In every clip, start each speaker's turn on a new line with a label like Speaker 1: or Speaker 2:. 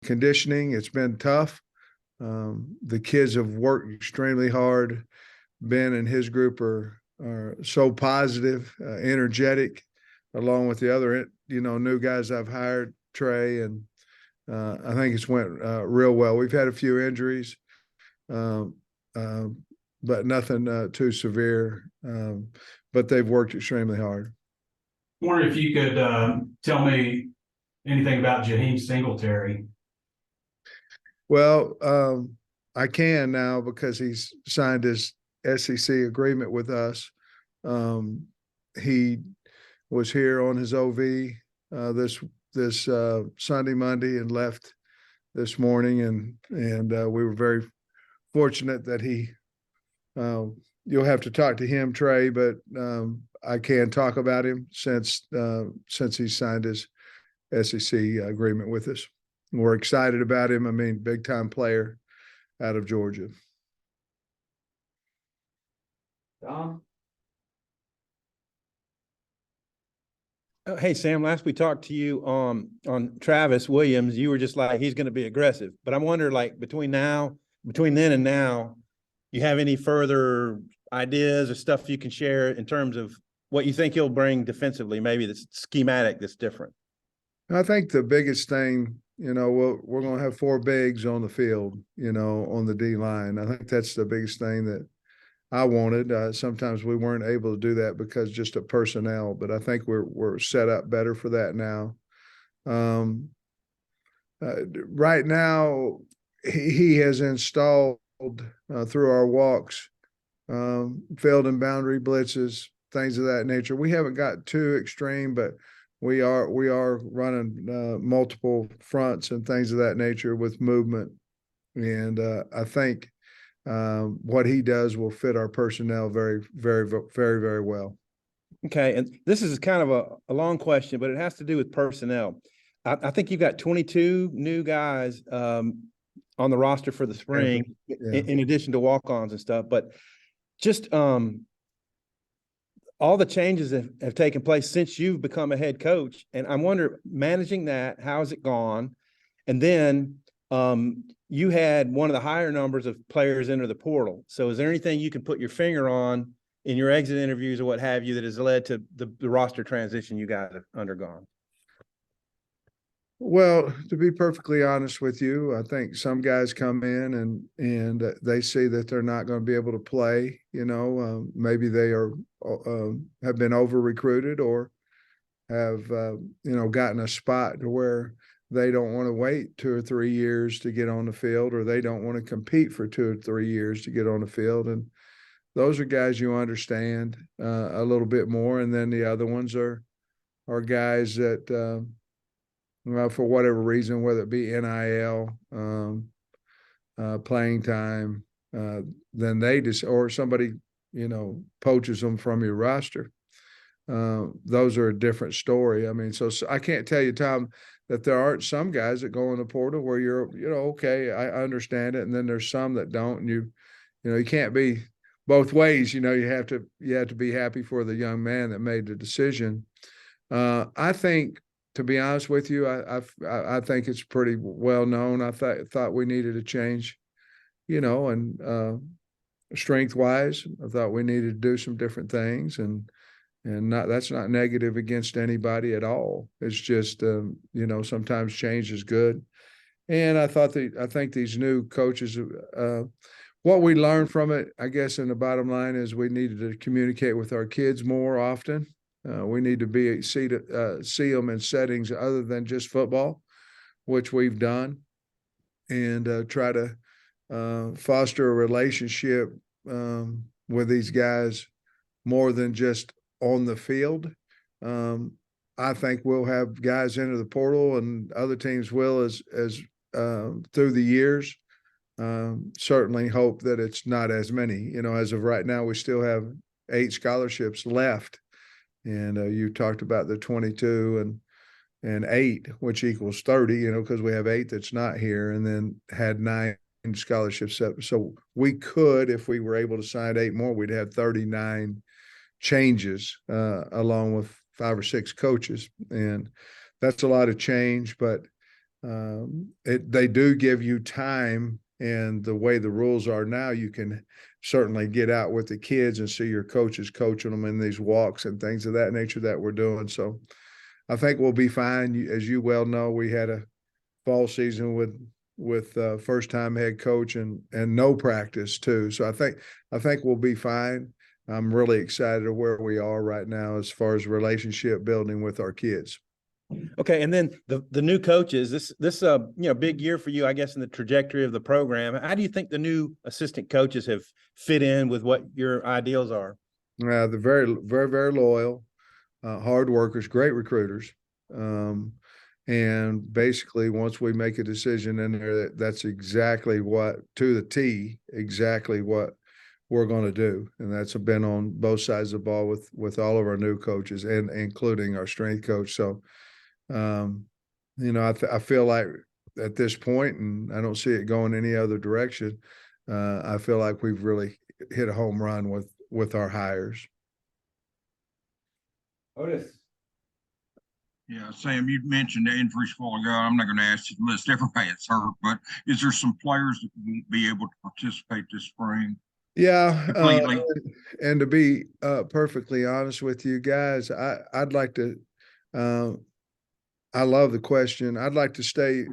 Speaker 1: conditioning. It's been tough. The kids have worked extremely hard. Ben and his group are so positive, energetic, along with the other, new guys I've hired, Trey, and I think it's went real well. We've had a few injuries, but nothing too severe. But they've worked extremely hard.
Speaker 2: I wonder if you could tell me anything about Jaheim Singletary.
Speaker 1: Well, I can now because he's signed his SEC agreement with us. He was here on his OV this Sunday, Monday, and left this morning, and we were very fortunate that he. You'll have to talk to him, Trey, but I can talk about him since he signed his SEC agreement with us. We're excited about him. I mean, big time player out of Georgia.
Speaker 3: Tom?
Speaker 4: Hey, Sam, last we talked to you on Travis Williams, you were just like, he's going to be aggressive. But I wonder, like, between then and now, you have any further ideas or stuff you can share in terms of what you think he'll bring defensively, maybe that's schematic that's different?
Speaker 1: I think the biggest thing, we're going to have 4 bigs on the field, on the D line. I think that's the biggest thing that I wanted. Sometimes we weren't able to do that because just of personnel, but I think we're set up better for that now. Right now, he has installed through our walks, field and boundary blitzes, things of that nature. We haven't got too extreme, but we are running multiple fronts and things of that nature with movement. And I think what he does will fit our personnel very, very, very, very well.
Speaker 4: Okay, and this is kind of a long question, but it has to do with personnel. I think you've got 22 new guys on the roster for the spring, in addition to walk-ons and stuff. But just all the changes that have taken place since you've become a head coach, and I wonder, managing that, how has it gone? And then you had one of the higher numbers of players enter the portal. So is there anything you can put your finger on in your exit interviews or what have you that has led to the roster transition you guys have undergone?
Speaker 1: Well, to be perfectly honest with you, I think some guys come in and they see that they're not going to be able to play. Maybe they have been over recruited or have gotten a spot to where they don't want to wait 2 or 3 years to get on the field, or they don't want to compete for 2 or 3 years to get on the field. And those are guys you understand a little bit more. And then the other ones are guys that. For whatever reason, whether it be NIL, playing time, then they just, or somebody, poaches them from your roster. Those are a different story. I mean, so I can't tell you, Tom, that there aren't some guys that go in the portal where you're, okay, I understand it. And then there's some that don't. And you can't be both ways. You have to be happy for the young man that made the decision. I think, to be honest with you, I think it's pretty well known. I thought we needed a change, and strength wise, I thought we needed to do some different things, and that's not negative against anybody at all. It's just sometimes change is good, and I think these new coaches, what we learned from it, I guess, in the bottom line is we needed to communicate with our kids more often. We need to see them in settings other than just football, which we've done, and try to foster a relationship with these guys more than just on the field. I think we'll have guys enter the portal, and other teams will as through the years. Certainly hope that it's not as many. As of right now, we still have 8 scholarships left. And you talked about the 22 and 8, which equals 30, because we have 8 that's not here, and then had 9 scholarships set. So we could, if we were able to sign 8 more, we'd have 39 changes along with 5 or 6 coaches. And that's a lot of change, but they do give you time, and the way the rules are now, you can certainly get out with the kids and see your coaches coaching them in these walks and things of that nature that we're doing. So I think we'll be fine. As you well know, we had a fall season with first time head coach and no practice too. So I think we'll be fine. I'm really excited of where we are right now as far as relationship building with our kids.
Speaker 4: Okay, and then the new coaches, this big year for you, I guess, in the trajectory of the program. How do you think the new assistant coaches have fit in with what your ideals are?
Speaker 1: They're very, very, very loyal, hard workers, great recruiters. And basically, once we make a decision in there, that's exactly what, to the T, exactly what we're going to do. And that's been on both sides of the ball with all of our new coaches and including our strength coach. So, I feel like at this point, and I don't see it going any other direction, I feel like we've really hit a home run with our hires.
Speaker 3: Otis.
Speaker 5: Yeah, Sam, you mentioned the injuries a while ago. I'm not going to ask you to list everybody that's hurt, but is there some players that won't be able to participate this spring?
Speaker 1: Yeah,
Speaker 5: Completely.
Speaker 1: and to be perfectly honest with you guys, I'd like to. I love the question. I'd like to stay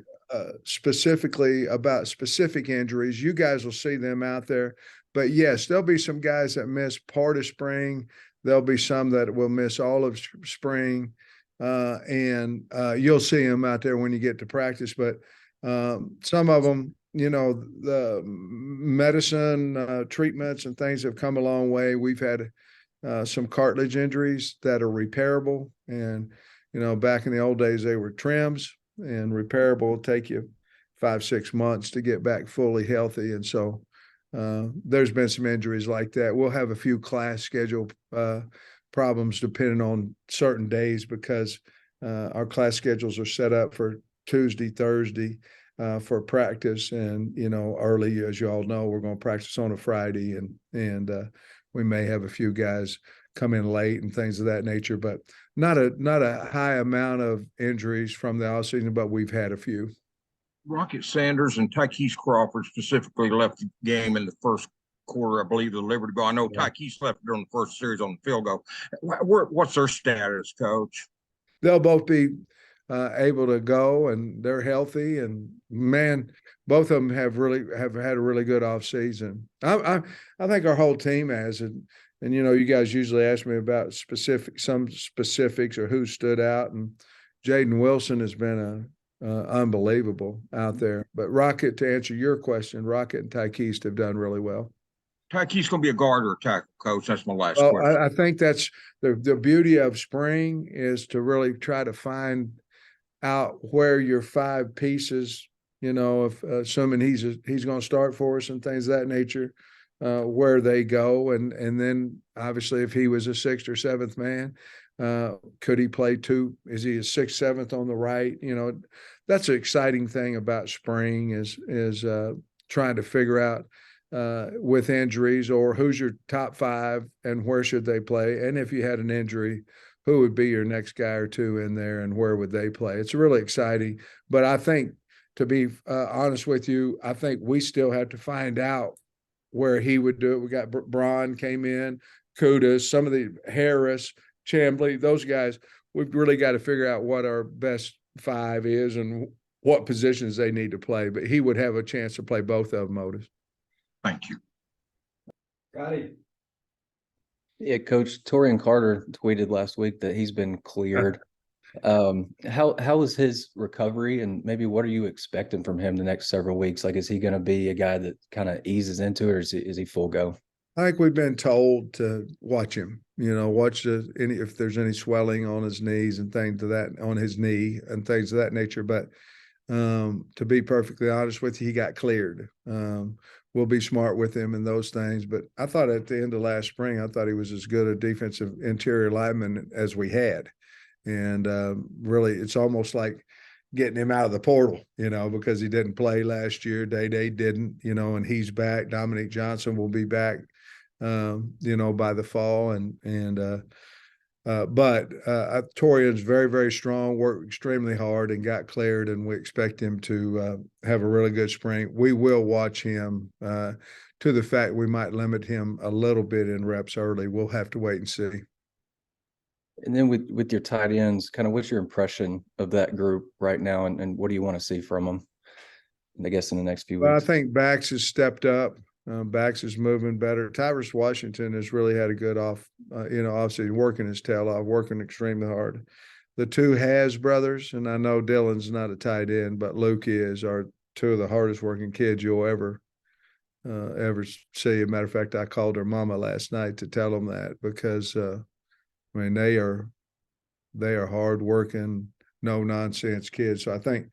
Speaker 1: specifically about specific injuries. You guys will see them out there, but yes, there'll be some guys that miss part of spring. There'll be some that will miss all of spring. And you'll see them out there when you get to practice. But some of them, the medicine treatments and things have come a long way. We've had some cartilage injuries that are repairable. And, back in the old days, they were trims, and repairable will take you 5-6 months to get back fully healthy. And so there's been some injuries like that. We'll have a few class schedule problems depending on certain days because our class schedules are set up for Tuesday, Thursday for practice. And, early, as you all know, we're going to practice on a Friday and we may have a few guys come in late and things of that nature, but not a high amount of injuries from the off season, but we've had a few.
Speaker 5: Rocket Sanders and Tykees Crawford specifically left the game in the first quarter, I believe, the Liberty Bowl. I know Tykees left during the first series on the field goal. What's their status, Coach?
Speaker 1: They'll both be able to go, and they're healthy. And man, both of them have had a really good off season. I think our whole team has, and you guys usually ask me about some specifics or who stood out, and Jaden Wilson has been unbelievable out there. But Rocket, to answer your question, Rocket and Tykees have done really well.
Speaker 5: Tykees going to be a guard or a tackle, Coach? That's my last question.
Speaker 1: I think that's the beauty of spring is to really try to find out where your 5 pieces, if assuming he's going to start for us and things of that nature, where they go. And then obviously if he was a 6th or 7th man, could he play 2? Is he a 6th, 7th on the right? That's an exciting thing about spring is trying to figure out with injuries or who's your top 5 and where should they play. And if you had an injury, who would be your next guy or 2 in there and where would they play? It's really exciting. But I think, to be honest with you, I think we still have to find out where he would do it. We got Braun came in, Kudas, some of the Harris, Chambly, those guys. We've really got to figure out what our best 5 is and what positions they need to play. But he would have a chance to play both of them, Otis.
Speaker 5: Thank you.
Speaker 3: Scotty.
Speaker 6: Yeah, Coach, Torian Carter tweeted last week that he's been cleared. How is his recovery, and maybe what are you expecting from him the next several weeks? Like, is he going to be a guy that kind of eases into it, or is he full go?
Speaker 1: I think we've been told to watch him, watch if there's any swelling on his knees and things to that, on his knee and things of that nature. But to be perfectly honest with you, he got cleared. We'll be smart with him in those things. But I thought at the end of last spring, I thought he was as good a defensive interior lineman as we had. And really, it's almost like getting him out of the portal, because he didn't play last year. Day didn't, and he's back. Dominic Johnson will be back, by the fall. And But Torian's very, very strong, worked extremely hard and got cleared, and we expect him to have a really good spring. We will watch him to the fact we might limit him a little bit in reps early. We'll have to wait and see.
Speaker 6: And then with your tight ends, kind of what's your impression of that group right now, and what do you want to see from them, I guess, in the next few
Speaker 1: Well,
Speaker 6: weeks?
Speaker 1: I think Bax has stepped up. Bax is moving better. Tyrus Washington has really had a good obviously working his tail off, working extremely hard. The two Has brothers, and I know Dylan's not a tight end, but Luke are two of the hardest working kids you'll ever see. As a matter of fact, I called her mama last night to tell them that, because I mean, they are hard working, no nonsense kids. So I think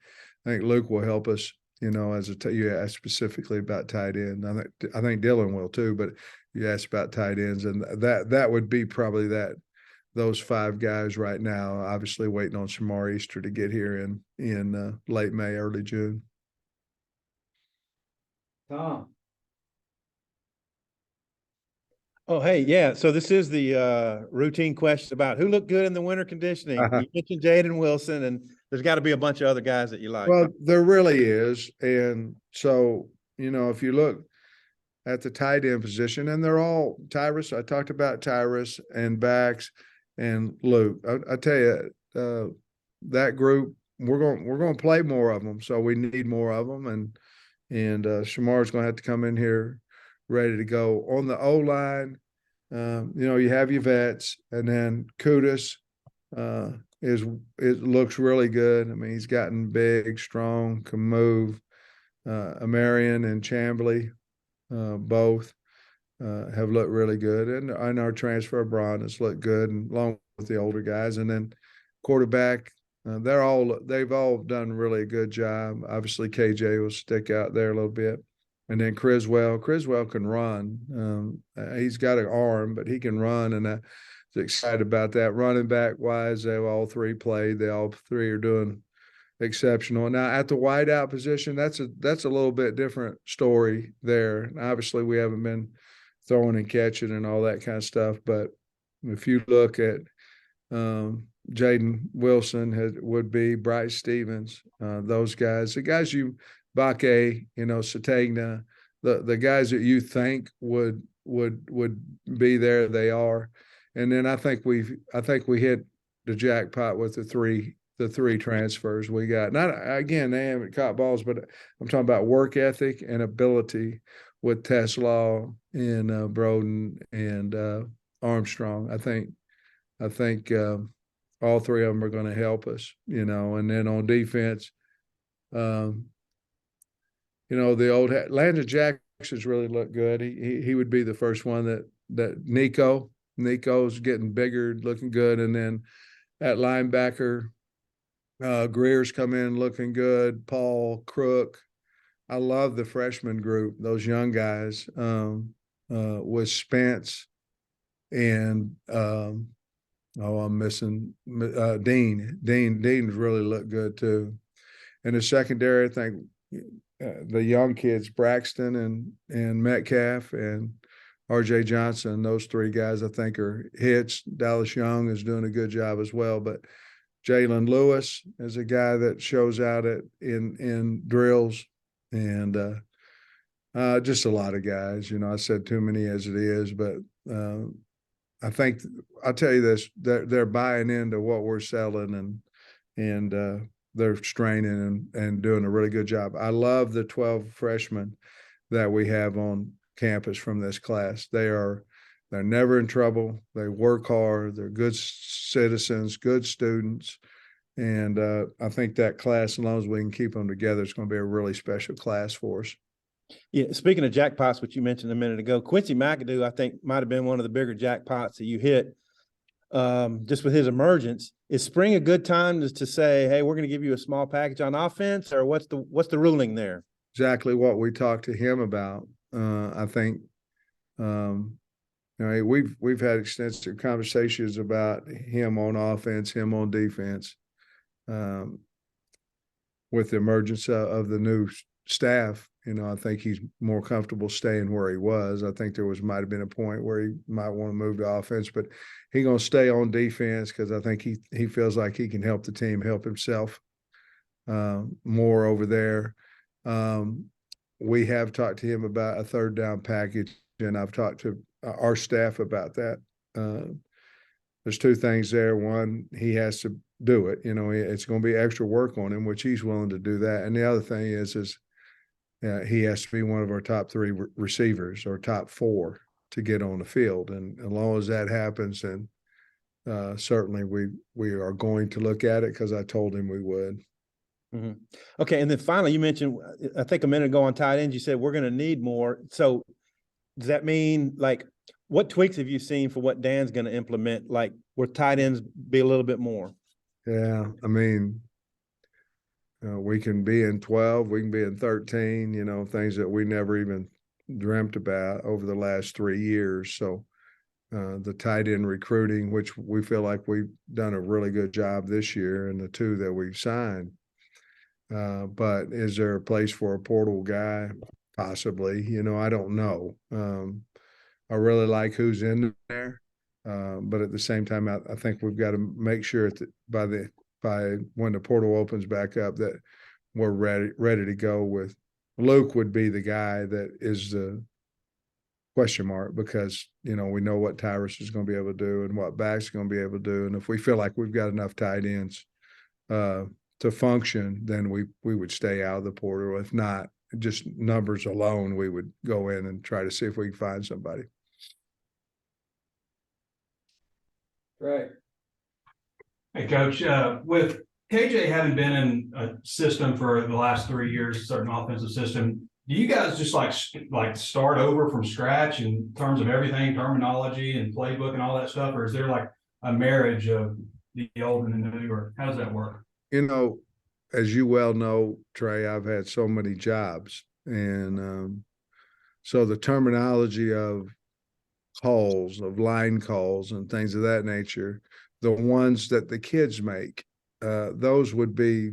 Speaker 1: Luke will help us. As you asked specifically about tight end, I think Dylan will too. But you asked about tight ends, and that would be probably those five guys right now. Obviously, waiting on Shamar Easter to get here in late May, early June.
Speaker 3: Tom.
Speaker 4: Oh, hey, yeah. So this is the routine question about who looked good in the winter conditioning. You mentioned Jaden Wilson, and there's got to be a bunch of other guys that you like.
Speaker 1: Well, there really is. And so, if you look at the tight end position, and they're all Tyrus, I talked about Tyrus and Bax and Luke. I tell you, that group, we're going to play more of them. So we need more of them. And Shamar's going to have to come in here ready to go. On the O-line, you have your vets, and then Kudus it looks really good. I mean, he's gotten big, strong, can move. Amarian and Chambly both have looked really good, and our transfer Braun has looked good, and along with the older guys. And then quarterback, they've all done really a good job. Obviously, KJ will stick out there a little bit. And then Criswell can run. He's got an arm, but he can run, and I'm excited about that. Running back wise, they've all three played. They all three are doing exceptional. Now at the wideout position, that's a little bit different story there. And obviously, we haven't been throwing and catching and all that kind of stuff. But if you look at Jaden Wilson, would be Bryce Stevens, those guys, the guys Bakke, Satagna, the guys that you think would be there, they are. And then I think we hit the jackpot with the three transfers we got. Not again, they haven't caught balls, but I'm talking about work ethic and ability with Teslaw and Broden and Armstrong. I think all three of them are going to help us, and then on defense, the old Landon Jackson's really looked good. He would be the first one that Nico's getting bigger, looking good. And then at linebacker, Greer's come in looking good. Paul Crook. I love the freshman group, those young guys, with Spence and I'm missing Dean. Dean's really looked good too. In the secondary, I think the young kids, Braxton and Metcalf and RJ Johnson, those three guys I think are hits. Dallas Young is doing a good job as well. But Jalen Lewis is a guy that shows out in drills, and just a lot of guys. I said too many as it is, but I think I'll tell you this: they're buying into what we're selling, and they're straining and doing a really good job. I love the 12 freshmen that we have on campus from this class. They're never in trouble. They work hard. They're good citizens, good students. And I think that class, as long as we can keep them together, it's going to be a really special class for us.
Speaker 4: Yeah, speaking of jackpots, which you mentioned a minute ago, Quincy McAdoo, I think, might have been one of the bigger jackpots that you hit just with his emergence. Is spring a good time to say, hey, we're going to give you a small package on offense, or what's the ruling there?
Speaker 1: Exactly what we talked to him about. I think we've had extensive conversations about him on offense, him on defense, with the emergence of the new staff I think he's more comfortable staying where he was. I think might have been a point where he might want to move to offense, but he's going to stay on defense because I think he feels like he can help the team, help himself more over there. We have talked to him about a third down package, and I've talked to our staff about that. There's two things there. One, he has to do it. It's going to be extra work on him, which he's willing to do that. And the other thing is he has to be one of our top three receivers or top four to get on the field. And as long as that happens, then certainly we are going to look at it because I told him we would.
Speaker 4: Mm-hmm. Okay. And then finally, you mentioned, I think a minute ago on tight ends, you said we're going to need more. So does that mean, like, what tweaks have you seen for what Dan's going to implement? Like, where tight ends be a little bit more?
Speaker 1: Yeah. I mean, we can be in 12, we can be in 13, things that we never even dreamt about over the last 3 years. So the tight end recruiting, which we feel like we've done a really good job this year, and the two that we've signed. But is there a place for a portal guy? Possibly. I don't know. I really like who's in there. But at the same time, I think we've got to make sure that by when the portal opens back up that we're ready to go with. Luke would be the guy that is the question mark because, we know what Tyrus is going to be able to do and what Back's going to be able to do. And if we feel like we've got enough tight ends to function, then we would stay out of the portal. If not, just numbers alone, we would go in and try to see if we can find somebody.
Speaker 3: Right.
Speaker 2: Hey, Coach, with KJ having been in a system for the last 3 years, a certain offensive system, do you guys just like start over from scratch in terms of everything, terminology and playbook and all that stuff? Or is there like a marriage of the old and the new, or how does that work?
Speaker 1: As you well know, Trey, I've had so many jobs. And so the terminology of calls, of line calls and things of that nature, the ones that the kids make, those would be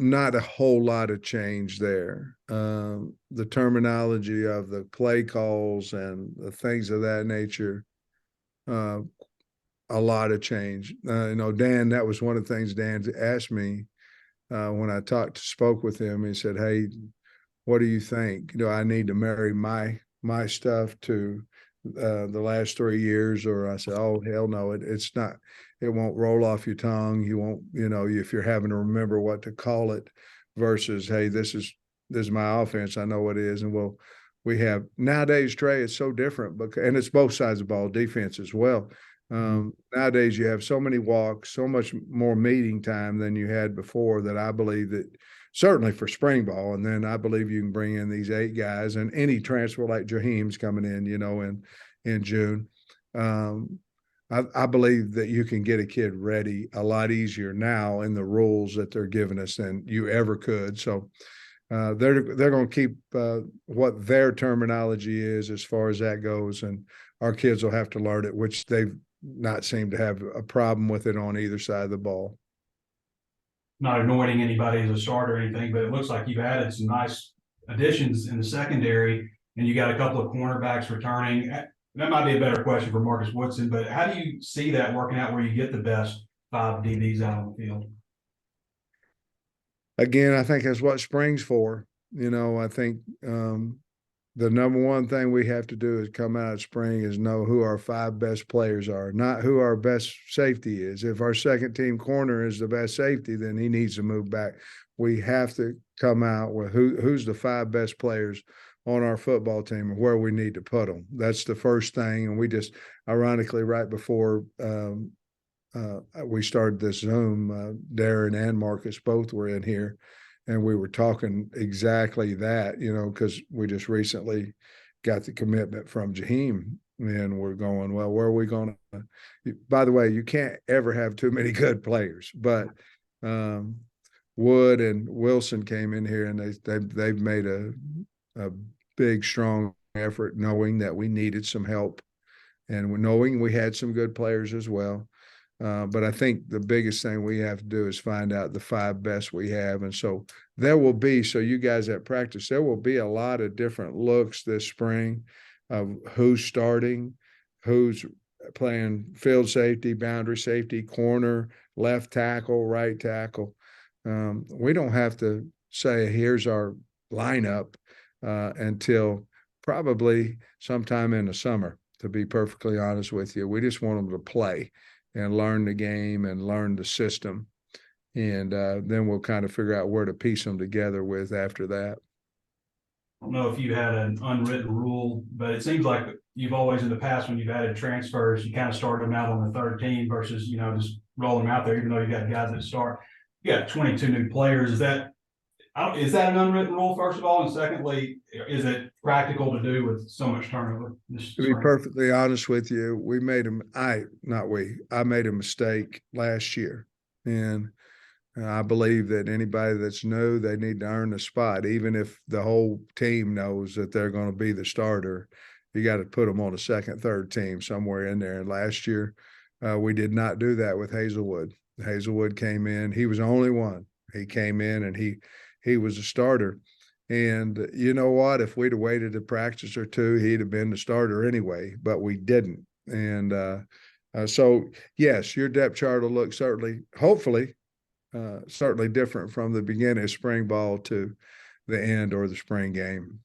Speaker 1: not a whole lot of change there. The terminology of the play calls and the things of that nature, a lot of change. Dan, that was one of the things Dan asked me when I spoke with him. He said, "Hey, what do you think? Do I need to marry my stuff to the last 3 years?" Or I said, "Oh, hell no, it's not. It won't roll off your tongue. You won't, if you're having to remember what to call it versus, hey, this is my offense. I know what it is." And we have nowadays, Trey, it's so different and it's both sides of the ball, defense as well. Nowadays you have so many walks, so much more meeting time than you had before that I believe that certainly for spring ball. And then I believe you can bring in these 8 guys and any transfer like Jaheim's coming in, in June. I believe that you can get a kid ready a lot easier now in the rules that they're giving us than you ever could. So they're going to keep what their terminology is as far as that goes. And our kids will have to learn it, which they've not seemed to have a problem with it on either side of the ball.
Speaker 2: Not anointing anybody as a starter or anything, but it looks like you've added some nice additions in the secondary, and you got a couple of cornerbacks returning. That might be a better question for Marcus Woodson, but how do you see that working out where you get the best 5 DBs out on the field?
Speaker 1: Again, I think that's what spring's for. I think the number one thing we have to do is come out of spring is know who our 5 best players are, not who our best safety is. If our second team corner is the best safety, then he needs to move back. We have to come out with who's the 5 best players on our football team and where we need to put them. That's the first thing. And we just, ironically, right before we started this Zoom, Darren and Marcus both were in here. And we were talking exactly that, because we just recently got the commitment from Jaheim, and we're going, well, where are we going to? By the way, you can't ever have too many good players, but Wood and Wilson came in here, and they've made a big, strong effort, knowing that we needed some help, and knowing we had some good players as well. But I think the biggest thing we have to do is find out the 5 best we have. And so there will be, so you guys at practice, there will be a lot of different looks this spring of who's starting, who's playing field safety, boundary safety, corner, left tackle, right tackle. We don't have to say, here's our lineup until probably sometime in the summer, to be perfectly honest with you. We just want them to play and learn the game and learn the system. And then we'll kind of figure out where to piece them together with after that.
Speaker 2: I don't know if you had an unwritten rule, but it seems like you've always in the past, when you've added transfers, you kind of started them out on the third team versus, just roll them out there, even though you got guys that start. You got 22 new players. Is that an unwritten rule, first of all? And secondly, is it practical to do with so much turnover?
Speaker 1: To be perfectly honest with you, I made a mistake last year. And I believe that anybody that's new, they need to earn a spot. Even if the whole team knows that they're going to be the starter, you got to put them on a second, third team somewhere in there. And last year, we did not do that with Hazelwood. Hazelwood came in. He was the only one. He came in and he was a starter. And you know what? If we'd have waited a practice or two, he'd have been the starter anyway, but we didn't. And so, yes, your depth chart will look hopefully different from the beginning of spring ball to the end or the spring game.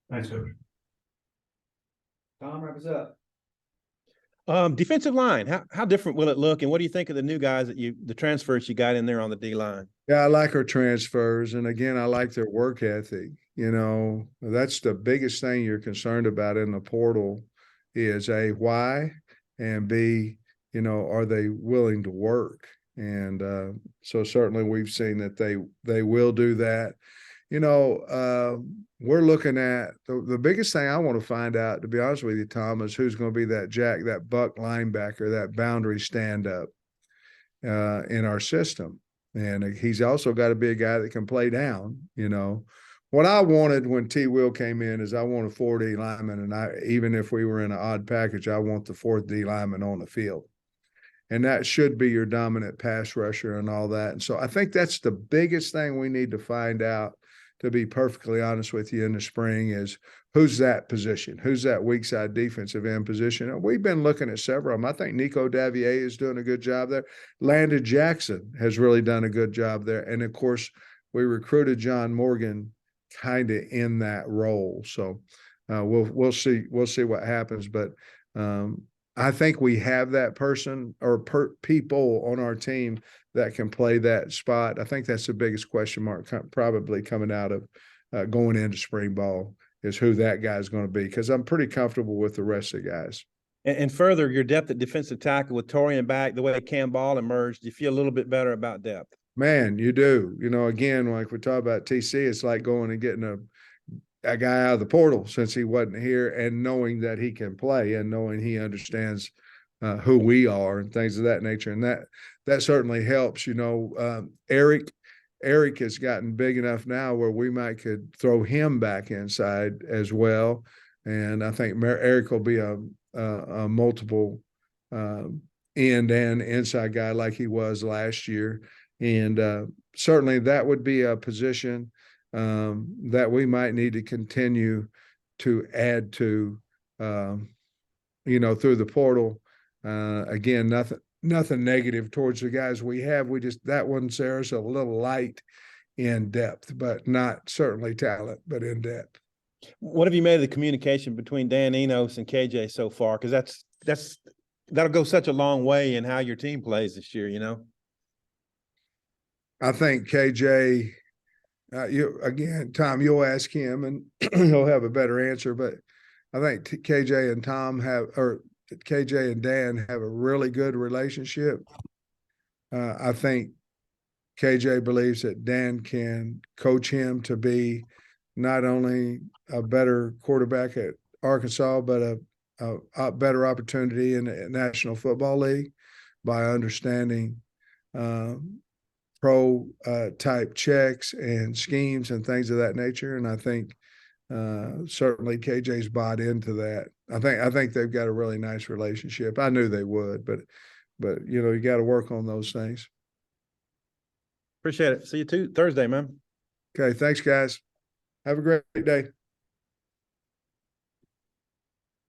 Speaker 2: Thanks, Coach.
Speaker 3: Tom, wrap us up.
Speaker 4: Defensive line, how different will it look? And what do you think of the new guys the transfers you got in there on the D line?
Speaker 1: Yeah, I like our transfers. And again, I like their work ethic. That's the biggest thing you're concerned about in the portal is A, why, and B, are they willing to work? And so certainly we've seen that they will do that. We're looking at the biggest thing I want to find out, to be honest with you, Tom, is who's going to be that buck linebacker, that boundary stand-up in our system. And he's also got to be a guy that can play down. What I wanted when T. Will came in is I want a 4D lineman, and even if we were in an odd package, I want the 4th D lineman on the field. And that should be your dominant pass rusher and all that. And so I think that's the biggest thing we need to find out, to be perfectly honest with you, in the spring, is who's that position? Who's that weak side defensive end position? And we've been looking at several of them. I think Nico Davier is doing a good job there. Landon Jackson has really done a good job there. And of course, we recruited John Morgan kind of in that role. So we'll see what happens. But I think we have that person or people on our team that can play that spot. I think that's the biggest question mark probably coming out of going into spring ball, is who that guy's going to be, because I'm pretty comfortable with the rest of the guys.
Speaker 4: And further, your depth at defensive tackle with Torian back, the way Cam Ball emerged, you feel a little bit better about depth?
Speaker 1: Man, you do. Again, like we talk about TC, it's like going and getting a guy out of the portal since he wasn't here, and knowing that he can play and knowing he understands who we are and things of that nature. And that certainly helps. Eric has gotten big enough now where we could throw him back inside as well. And I think Eric will be a multiple end and inside guy like he was last year. And certainly that would be a position that we might need to continue to add to, through the portal. Again, nothing negative towards the guys we have. That one, Sarah's a little light in depth, but not certainly talent, but in depth.
Speaker 4: What have you made of the communication between Dan Enos and KJ so far? Because that'll go such a long way in how your team plays this year,
Speaker 1: I think KJ, Tom, you'll ask him and he'll have a better answer, but I think KJ and Dan have a really good relationship. I think KJ believes that Dan can coach him to be not only a better quarterback at Arkansas, but a better opportunity in the National Football League by understanding pro type checks and schemes and things of that nature. And I think certainly KJ's bought into that. I think they've got a really nice relationship. I knew they would, but But you got to work on those things.
Speaker 4: Appreciate it. See you Thursday, man.
Speaker 1: Okay, thanks, guys. Have a great day.